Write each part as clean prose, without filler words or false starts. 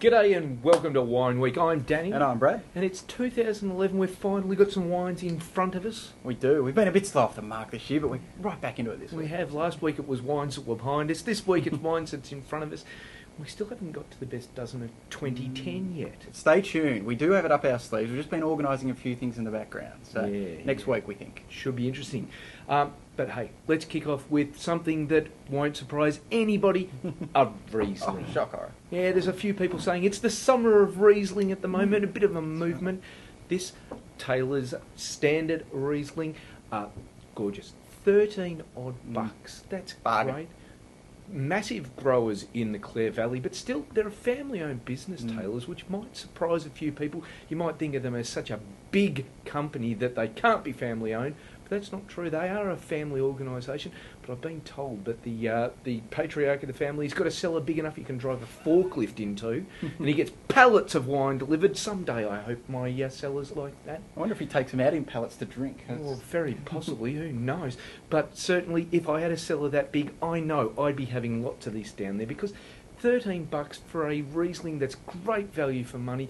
G'day and welcome to Wine Week. I'm Danny. And I'm Brad. And it's 2011. We've finally got some wines in front of us. We do. We've been a bit slow off the mark this year, but we're right back into it this week. We have. Last week it was wines that were behind us. This week it's wines that's in front of us. We still haven't got to the best dozen of 2010 yet. Stay tuned. We do have it up our sleeves. We've just been organising a few things in the background. So next week we think. Should be interesting. But hey, let's kick off with something that won't surprise anybody, a Riesling. Oh, shock horror. Yeah, there's a few people saying it's the summer of Riesling at the moment, a bit of a movement. This Taylor's Standard Riesling, gorgeous. 13 odd bucks. That's bargain. Great. Massive growers in the Clare Valley, but still they're a family-owned business, Taylor's, which might surprise a few people. You might think of them as such a big company that they can't be family-owned, but that's not true. They are a family organisation, but I've been told that the patriarch of the family has got a cellar big enough he can drive a forklift into, and he gets pallets of wine delivered. Someday I hope my cellar's like that. I wonder if he takes them out in pallets to drink. Well, very possibly, who knows. But certainly, if I had a cellar that big, I know I'd be having lots of this down there, because 13 bucks for a Riesling that's great value for money.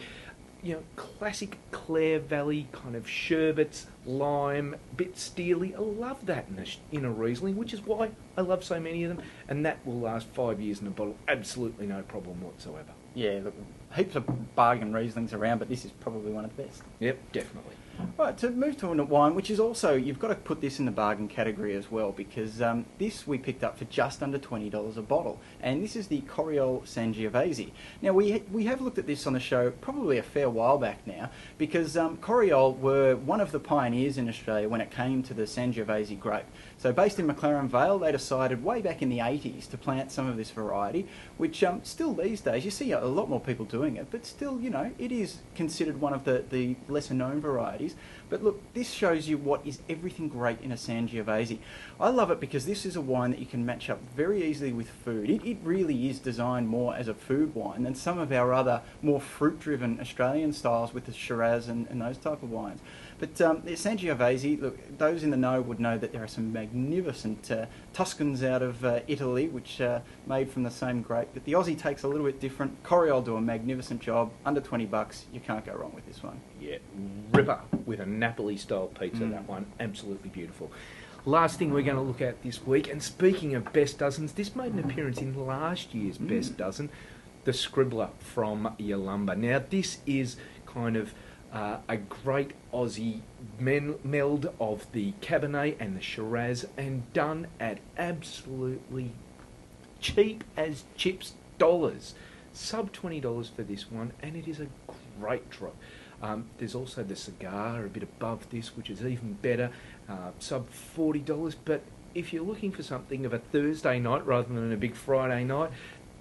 You know, classic Clare Valley kind of sherbets, lime, bit steely. I love that in a Riesling, which is why I love so many of them. And that will last 5 years in a bottle, absolutely no problem whatsoever. Yeah, look, heaps of bargain Rieslings around, but this is probably one of the best. Yep, definitely. Right, to move to a wine, which is also, you've got to put this in the bargain category as well, because this we picked up for just under $20 a bottle, and this is the Coriol Sangiovese. Now, we have looked at this on the show probably a fair while back now, because Coriol were one of the pioneers in Australia when it came to the Sangiovese grape. So based in McLaren Vale, they decided way back in the 80s to plant some of this variety, which still these days, you see a lot more people doing it, but still, you know, it is considered one of the lesser known varieties. But look, this shows you what is everything great in a Sangiovese. I love it because this is a wine that you can match up very easily with food. It really is designed more as a food wine than some of our other more fruit-driven Australian styles with the Shiraz and those type of wines. But the Sangiovese, look, those in the know would know that there are some magnificent Tuscans out of Italy, which are made from the same grape. But the Aussie takes a little bit different. Coriol do a magnificent job. Under 20 bucks, you can't go wrong with this one. Yeah, ripper with a Napoli-style pizza, that one. Absolutely beautiful. Last thing we're going to look at this week, and speaking of best dozens, this made an appearance in last year's best dozen, the Scribbler from Yalumba. Now, this is kind of a great Aussie meld of the Cabernet and the Shiraz, and done at absolutely cheap as chips dollars. Sub $20 for this one, and it is a great drop. There's also the cigar, a bit above this, which is even better, sub $40. But if you're looking for something of a Thursday night rather than a big Friday night,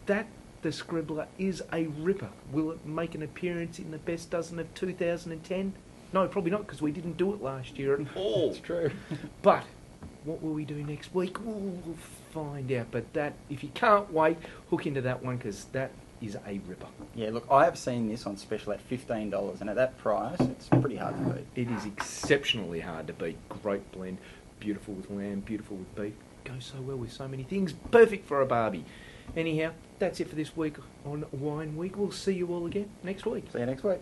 the Scribbler is a ripper. Will it make an appearance in the best dozen of 2010? No, probably not, because we didn't do it last year at all. That's true. But what will we do next week? We'll find out. But that, if you can't wait, hook into that one, because that is a ripper. Yeah, look, I have seen this on special at $15, and at that price, it's pretty hard to beat. It is exceptionally hard to beat. Great blend, beautiful with lamb, beautiful with beef. Goes so well with so many things. Perfect for a barbie. Anyhow, that's it for this week on Wine Week. We'll see you all again next week. See you next week.